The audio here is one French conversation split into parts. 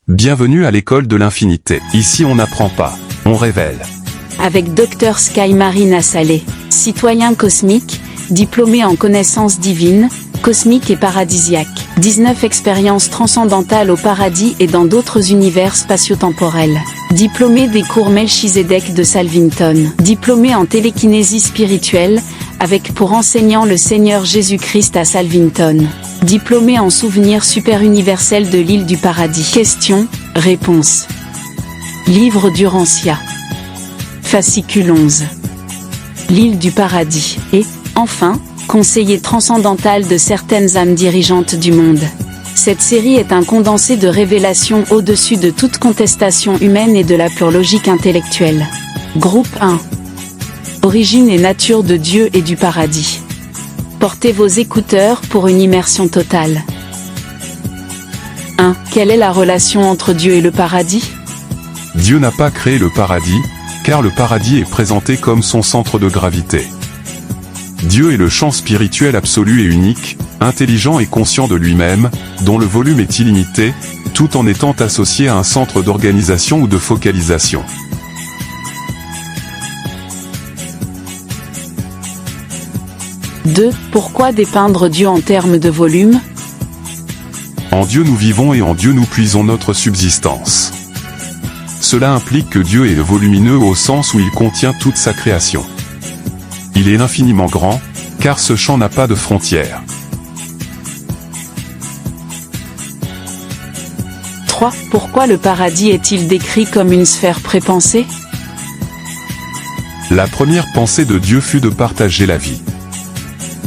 Bienvenue à l'école de l'infinité. Ici on n'apprend pas, on révèle. Avec Dr Sky Marina Salé, citoyen cosmique, diplômé en connaissances divines, cosmiques et paradisiaques. 19 expériences transcendantales au paradis et dans d'autres univers spatio-temporels. Diplômé des cours Melchizedek de Salvington. Diplômé en télékinésie spirituelle, avec pour enseignant le Seigneur Jésus-Christ à Salvington. Diplômé en souvenirs super universels de l'île du paradis. Questions, réponses. Livre d'Urantia. Fascicule 11. L'île du paradis. Et, enfin, conseiller transcendantal de certaines âmes dirigeantes du monde. Cette série est un condensé de révélations au-dessus de toute contestation humaine et de la pure logique intellectuelle. Groupe 1. Origine et nature de Dieu et du paradis. Portez vos écouteurs pour une immersion totale. 1. Quelle est la relation entre Dieu et le paradis ? Dieu n'a pas créé le paradis, car le paradis est présenté comme son centre de gravité. Dieu est le champ spirituel absolu et unique, intelligent et conscient de lui-même, dont le volume est illimité, tout en étant associé à un centre d'organisation ou de focalisation. Pourquoi dépeindre Dieu en termes de volume ? En Dieu nous vivons et en Dieu nous puisons notre subsistance. Cela implique que Dieu est volumineux au sens où il contient toute sa création. Il est infiniment grand, car ce champ n'a pas de frontières. 3. Pourquoi le paradis est-il décrit comme une sphère prépensée ? La première pensée de Dieu fut de partager la vie.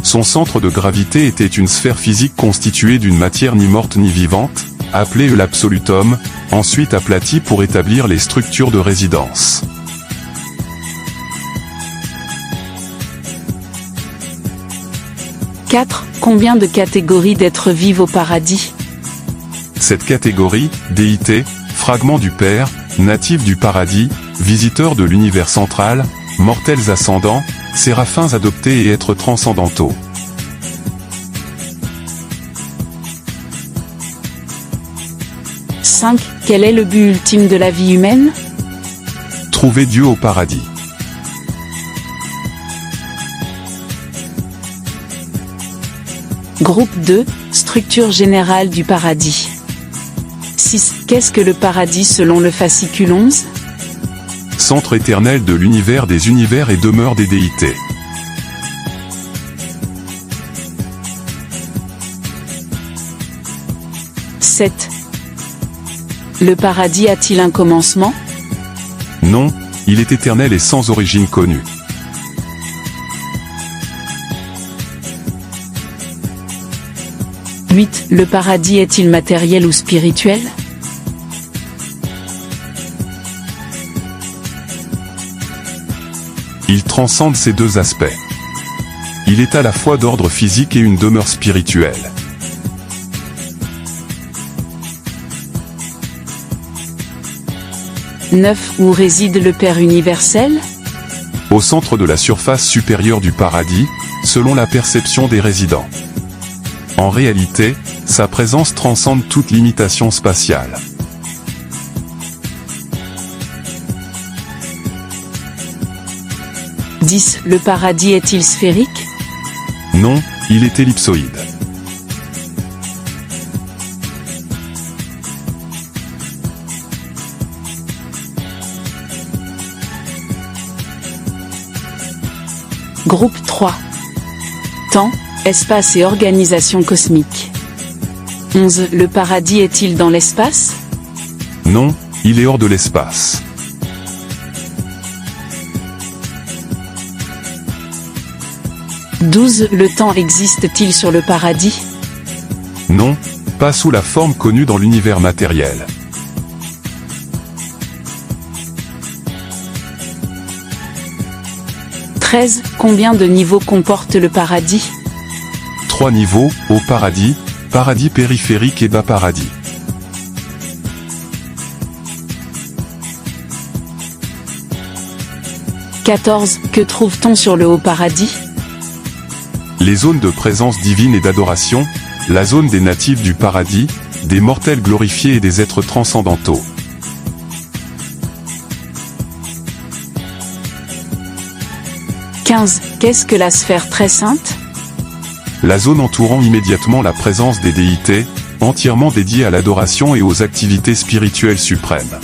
Son centre de gravité était une sphère physique constituée d'une matière ni morte ni vivante, appelée l'absolutum, ensuite aplatie pour établir les structures de résidence. « 4. Combien de catégories d'êtres vivent au paradis ? Cette catégorie, déité, fragment du Père, natif du paradis, visiteur de l'univers central, mortels ascendants, séraphins adoptés et êtres transcendantaux. « 5. Quel est le but ultime de la vie humaine ? Trouver Dieu au paradis. Groupe 2. Structure générale du paradis. 6. Qu'est-ce que le paradis selon le fascicule 11 ? Centre éternel de l'univers des univers et demeure des déités. « 7. Le paradis a-t-il un commencement ? Non, il est éternel et sans origine connue. 8. Le paradis est-il matériel ou spirituel ? Il transcende ces deux aspects. Il est à la fois d'ordre physique et une demeure spirituelle. « 9. Où réside le Père universel ? Au centre de la surface supérieure du paradis, selon la perception des résidents. En réalité, sa présence transcende toute limitation spatiale. 10. Le paradis est-il sphérique ? Non, il est ellipsoïde. Groupe 3. Temps, espace et organisation cosmique. 11. Le paradis est-il dans l'espace ? Non, il est hors de l'espace. 12. Le temps existe-t-il sur le paradis ? Non, pas sous la forme connue dans l'univers matériel. 13. Combien de niveaux comporte le paradis ? 3 niveaux, au paradis, paradis périphérique et bas paradis. 14. Que trouve-t-on sur le haut paradis ? Les zones de présence divine et d'adoration, la zone des natifs du paradis, des mortels glorifiés et des êtres transcendantaux. « 15. Qu'est-ce que la sphère très sainte ? La zone entourant immédiatement la présence des déités, entièrement dédiée à l'adoration et aux activités spirituelles suprêmes.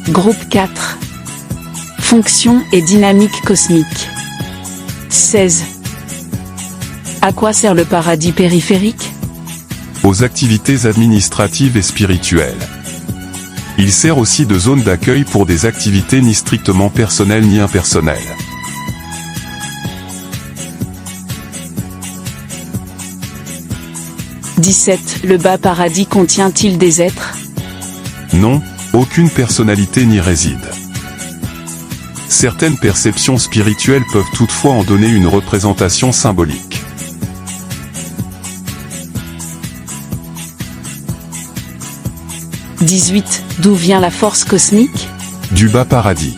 Groupe 4. Fonction et dynamique cosmique. 16. À quoi sert le paradis périphérique ? Aux activités administratives et spirituelles. Il sert aussi de zone d'accueil pour des activités ni strictement personnelles ni impersonnelles. « 17. Le bas paradis contient-il des êtres ? Non, aucune personnalité n'y réside. Certaines perceptions spirituelles peuvent toutefois en donner une représentation symbolique. 18. D'où vient la force cosmique ? Du bas paradis.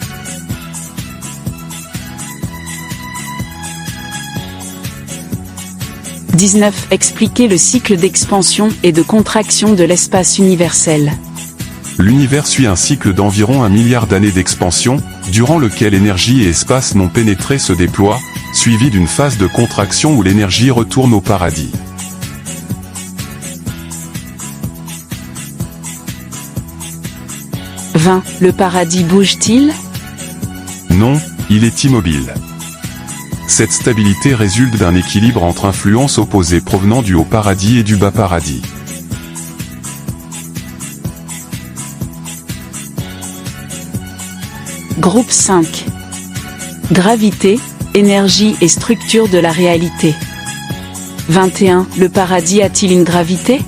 « 19. Expliquer le cycle d'expansion et de contraction de l'espace universel. L'univers suit un cycle d'environ 1 milliard d'années d'expansion, durant lequel énergie et espace non pénétrés se déploient, suivi d'une phase de contraction où l'énergie retourne au paradis. 20. Le paradis bouge-t-il ? Non, il est immobile. Cette stabilité résulte d'un équilibre entre influences opposées provenant du haut paradis et du bas paradis. Groupe 5. Gravité, énergie et structure de la réalité. 21. Le paradis a-t-il une gravité ?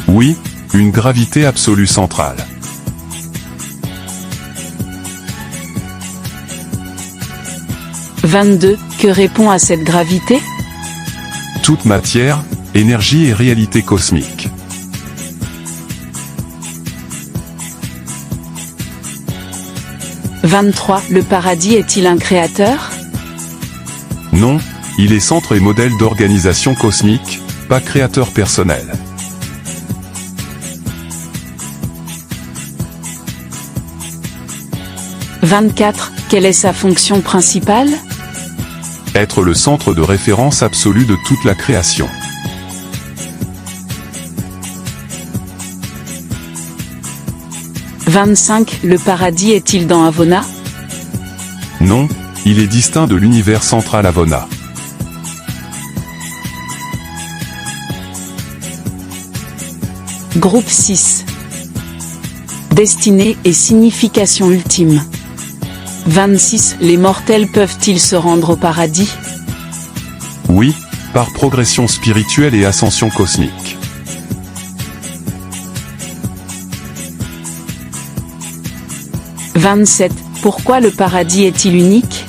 Oui, une gravité absolue centrale. 22. Que répond à cette gravité ? Toute matière, énergie et réalité cosmique. 23. Le paradis est-il un créateur ? Non, il est centre et modèle d'organisation cosmique, pas créateur personnel. 24. Quelle est sa fonction principale ? Être le centre de référence absolu de toute la création. 25. Le paradis est-il dans Avona ? Non, il est distinct de l'univers central Avona. 6. Destinée et signification ultime. 26. Les mortels peuvent-ils se rendre au paradis ? Oui, par progression spirituelle et ascension cosmique. 27. Pourquoi le paradis est-il unique ?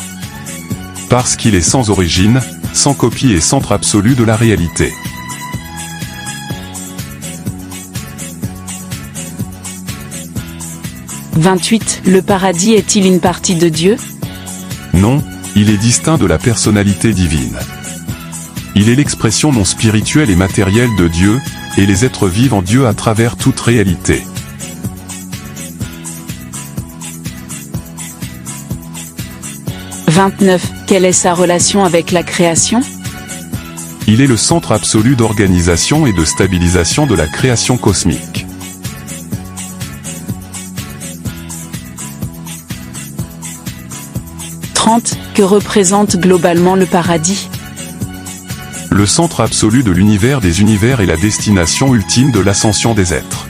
Parce qu'il est sans origine, sans copie et centre absolu de la réalité. 28. Le paradis est-il une partie de Dieu ? Non, il est distinct de la personnalité divine. Il est l'expression non spirituelle et matérielle de Dieu, et les êtres vivent en Dieu à travers toute réalité. 29. Quelle est sa relation avec la création ? Il est le centre absolu d'organisation et de stabilisation de la création cosmique. 30. Que représente globalement le paradis ? Le centre absolu de l'univers des univers et la destination ultime de l'ascension des êtres.